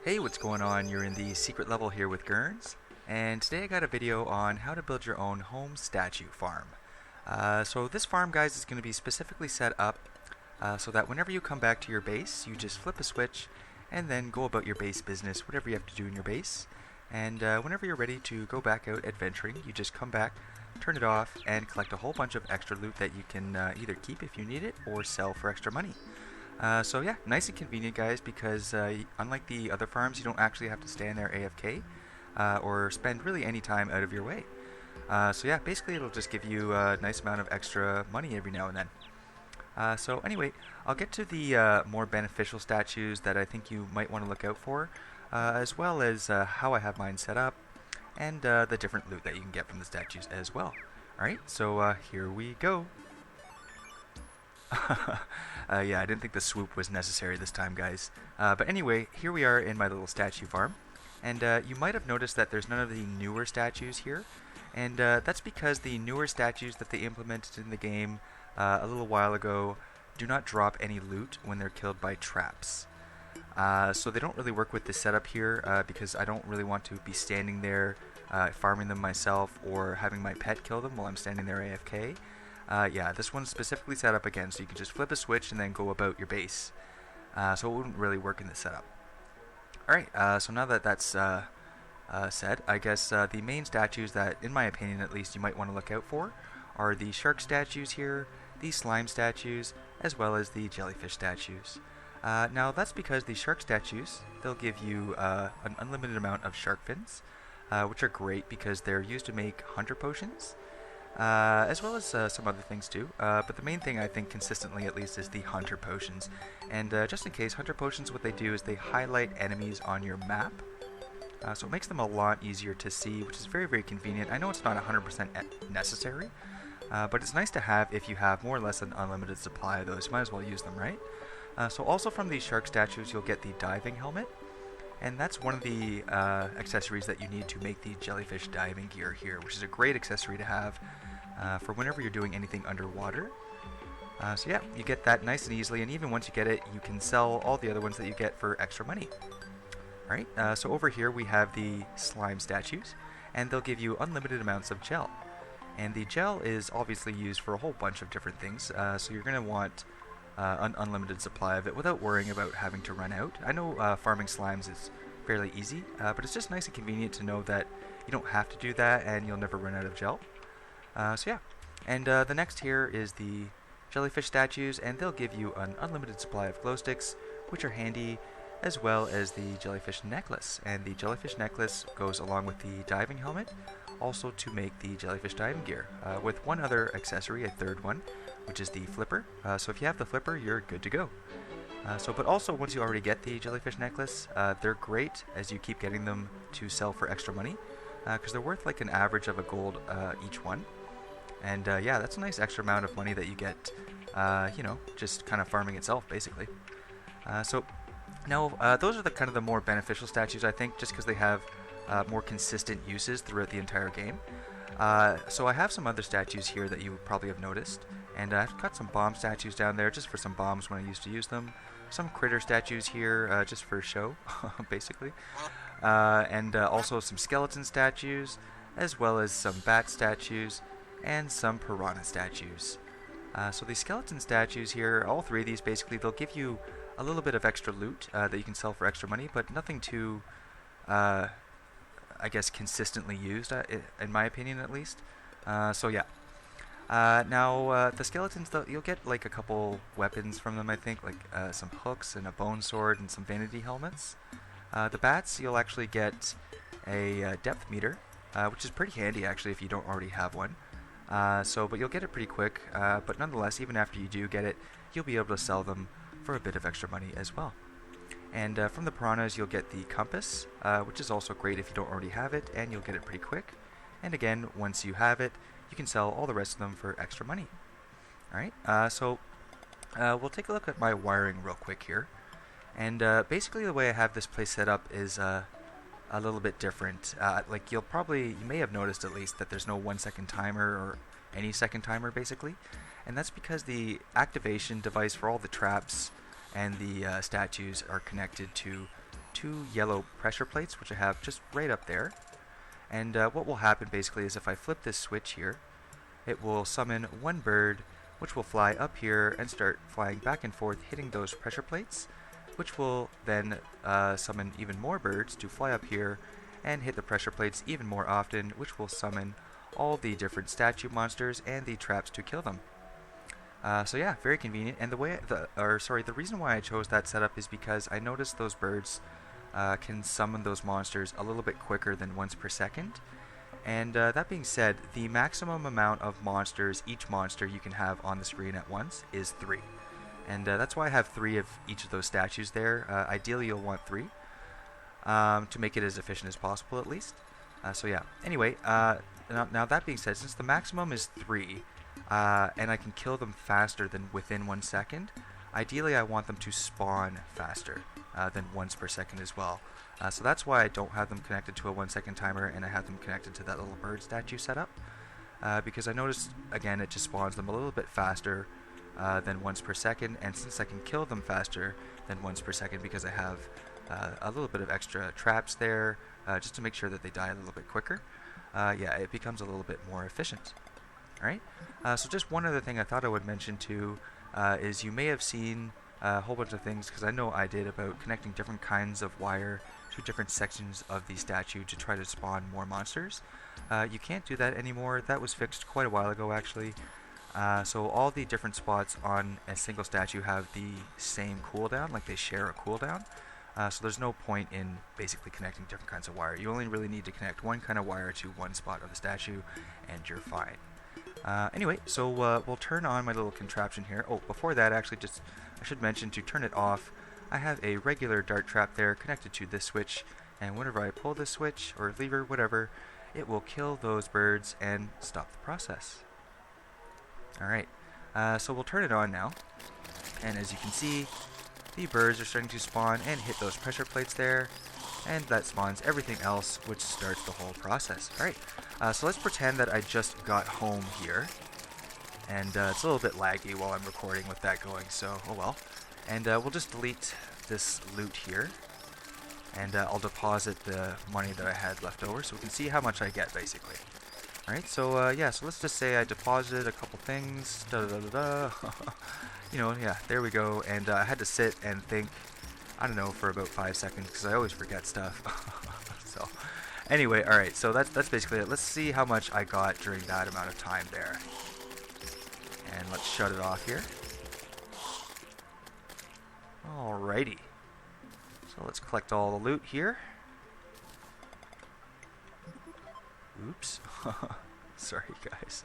Hey, what's going on? You're in the secret level here with Gurns, and today I got a video on how to build your own home statue farm. So this farm, guys, is going to be specifically set up so that whenever you come back to your base, you just flip a switch and then go about your base business, whatever you have to do in your base. And whenever you're ready to go back out adventuring, you just come back, turn it off, and collect a whole bunch of extra loot that you can either keep if you need it or sell for extra money. So yeah, nice and convenient, guys, because unlike the other farms, you don't actually have to stand there AFK or spend really any time out of your way. So yeah, basically it'll just give you a nice amount of extra money every now and then. So anyway, I'll get to the more beneficial statues that I think you might want to look out for, as well as how I have mine set up, and the different loot that you can get from the statues as well. Alright, so here we go. Yeah, I didn't think the swoop was necessary this time, guys. But anyway, here we are in my little statue farm. And you might have noticed that there's none of the newer statues here. And that's because the newer statues that they implemented in the game a little while ago do not drop any loot when they're killed by traps. So they don't really work with this setup here because I don't really want to be standing there farming them myself or having my pet kill them while I'm standing there AFK. Yeah, this one's specifically set up again, so you can just flip a switch and then go about your base. So it wouldn't really work in this setup. Alright, so now that that's said, I guess the main statues that, in my opinion at least, you might want to look out for are the shark statues here, the slime statues, as well as the jellyfish statues. Now that's because the shark statues, they'll give you an unlimited amount of shark fins, which are great because they're used to make hunter potions. As well as some other things too, but the main thing I think consistently at least is the hunter potions. And just in case, hunter potions, what they do is they highlight enemies on your map, so it makes them a lot easier to see, which is very, very convenient. I know it's not 100% necessary, but it's nice to have if you have more or less an unlimited supply of those. You might as well use them, right? So also from these shark statues you'll get the diving helmet, and that's one of the accessories that you need to make the jellyfish diving gear here, which is a great accessory to have for whenever you're doing anything underwater. So yeah, you get that nice and easily, and even once you get it, you can sell all the other ones that you get for extra money. Alright, so over here we have the slime statues, and they'll give you unlimited amounts of gel. And the gel is obviously used for a whole bunch of different things, so you're going to want an unlimited supply of it without worrying about having to run out. I know farming slimes is fairly easy, but it's just nice and convenient to know that you don't have to do that and you'll never run out of gel. So yeah, and the next here is the jellyfish statues, and they'll give you an unlimited supply of glow sticks, which are handy, as well as the jellyfish necklace. And the jellyfish necklace goes along with the diving helmet, also to make the jellyfish diving gear, with one other accessory, a third one, which is the flipper. So if you have the flipper, you're good to go. But also once you already get the jellyfish necklace, they're great as you keep getting them to sell for extra money, because they're worth like an average of a gold each one. And yeah, that's a nice extra amount of money that you get, you know, just kind of farming itself, basically. So now those are the kind of the more beneficial statues, I think, just because they have more consistent uses throughout the entire game. So I have some other statues here that you probably have noticed, and I've got some bomb statues down there just for some bombs when I used to use them. Some critter statues here just for show, basically. And also some skeleton statues, as well as some bat statues, and some piranha statues. So these skeleton statues here, all three of these basically, they'll give you a little bit of extra loot that you can sell for extra money, but nothing too, I guess, consistently used, in my opinion at least. So yeah. Now, the skeletons, you'll get like a couple weapons from them, I think, like some hooks and a bone sword and some vanity helmets. The bats, you'll actually get a depth meter, which is pretty handy actually if you don't already have one. But you'll get it pretty quick, but nonetheless, even after you do get it, you'll be able to sell them for a bit of extra money as well. And from the piranhas, you'll get the compass, which is also great if you don't already have it, and you'll get it pretty quick. And again, once you have it, you can sell all the rest of them for extra money. Alright, we'll take a look at my wiring real quick here. And basically the way I have this place set up is a little bit different. Like you may have noticed at least that there's no 1 second timer or any second timer basically. And that's because the activation device for all the traps and the statues are connected to 2 yellow pressure plates, which I have just right up there. And what will happen basically is if I flip this switch here, it will summon one bird, which will fly up here and start flying back and forth, hitting those pressure plates, which will then summon even more birds to fly up here and hit the pressure plates even more often, which will summon all the different statue monsters and the traps to kill them. So yeah, very convenient. And the reason why I chose that setup is because I noticed those birds can summon those monsters a little bit quicker than once per second. And that being said, the maximum amount of monsters, each monster you can have on the screen at once, is 3. And that's why I have 3 of each of those statues there. Ideally you'll want 3 to make it as efficient as possible at least. So yeah, anyway, now that being said, since the maximum is 3, and I can kill them faster than within 1 second, ideally I want them to spawn faster than once per second as well. So that's why I don't have them connected to a 1 second timer, and I have them connected to that little bird statue setup, because I noticed, again, it just spawns them a little bit faster than once per second, and since I can kill them faster than once per second because I have a little bit of extra traps there, just to make sure that they die a little bit quicker, yeah, it becomes a little bit more efficient. Alright, so just one other thing I thought I would mention too is you may have seen a whole bunch of things, because I know I did, about connecting different kinds of wire to different sections of the statue to try to spawn more monsters. You can't do that anymore. That was fixed quite a while ago actually. So all the different spots on a single statue have the same cooldown, like they share a cooldown. So there's no point in basically connecting different kinds of wire. You only really need to connect one kind of wire to one spot of the statue and you're fine. Anyway, so we'll turn on my little contraption here. Oh, before that, actually, I should mention, to turn it off, I have a regular dart trap there connected to this switch, and whenever I pull this switch, or lever, whatever, it will kill those birds and stop the process. Alright, so we'll turn it on now, and as you can see, the birds are starting to spawn and hit those pressure plates there, and that spawns everything else, which starts the whole process. Alright, so let's pretend that I just got home here, and it's a little bit laggy while I'm recording with that going, so oh well. And we'll just delete this loot here, and I'll deposit the money that I had left over so we can see how much I get basically. Alright, so yeah, so let's just say I deposited a couple things, you know, yeah, there we go, and I had to sit and think, I don't know, for about 5 seconds, because I always forget stuff. So, anyway, alright, so that's basically it. Let's see how much I got during that amount of time there. And let's shut it off here. Alrighty. So let's collect all the loot here. Oops. Sorry, guys.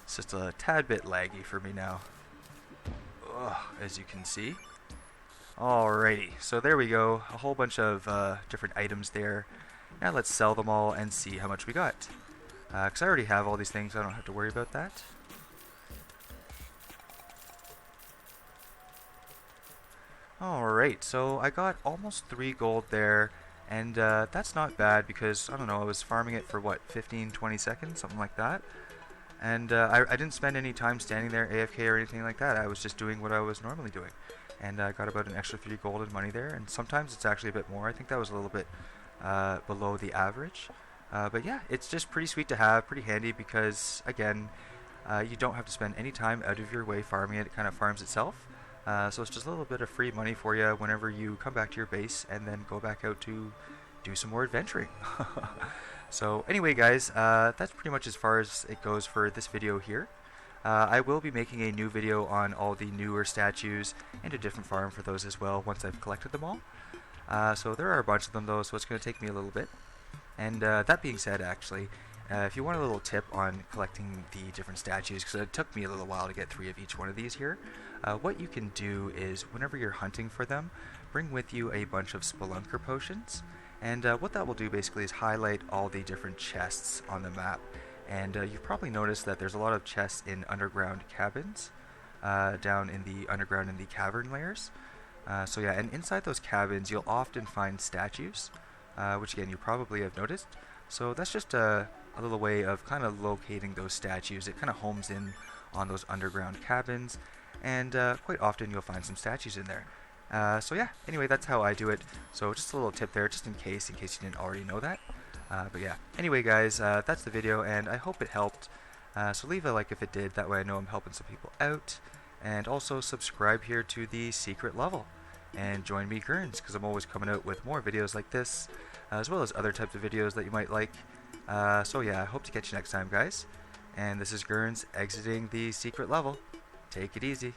It's just a tad bit laggy for me now. Ugh, as you can see. Alrighty, so there we go. A whole bunch of different items there. Now let's sell them all and see how much we got. Because I already have all these things, so I don't have to worry about that. Alright, so I got almost 3 gold there, and that's not bad because, I don't know, I was farming it for what, 15-20 seconds, something like that. And I didn't spend any time standing there AFK or anything like that. I was just doing what I was normally doing. And I got about an extra 3 gold in money there, and sometimes it's actually a bit more. I think that was a little bit below the average. But yeah, it's just pretty sweet to have, pretty handy because, again, you don't have to spend any time out of your way farming it. It kind of farms itself. So it's just a little bit of free money for you whenever you come back to your base and then go back out to do some more adventuring. So anyway, guys, that's pretty much as far as it goes for this video here. I will be making a new video on all the newer statues and a different farm for those as well once I've collected them all. So there are a bunch of them though, so it's going to take me a little bit. And that being said, actually, if you want a little tip on collecting the different statues, because it took me a little while to get 3 of each one of these here, what you can do is whenever you're hunting for them, bring with you a bunch of Spelunker Potions. And what that will do basically is highlight all the different chests on the map. And you've probably noticed that there's a lot of chests in underground cabins, down in the underground in the cavern layers. So yeah, and inside those cabins you'll often find statues, which again you probably have noticed. So that's just a little way of kind of locating those statues. It kind of homes in on those underground cabins, and quite often you'll find some statues in there. So yeah, anyway, that's how I do it. So just a little tip there, just in case you didn't already know that. But yeah, anyway guys, that's the video, and I hope it helped. So leave a like if it did, that way I know I'm helping some people out. And also subscribe here to the secret level. And join me, Gurns, because I'm always coming out with more videos like this, as well as other types of videos that you might like. So yeah, I hope to catch you next time, guys. And this is Gurns exiting the secret level. Take it easy.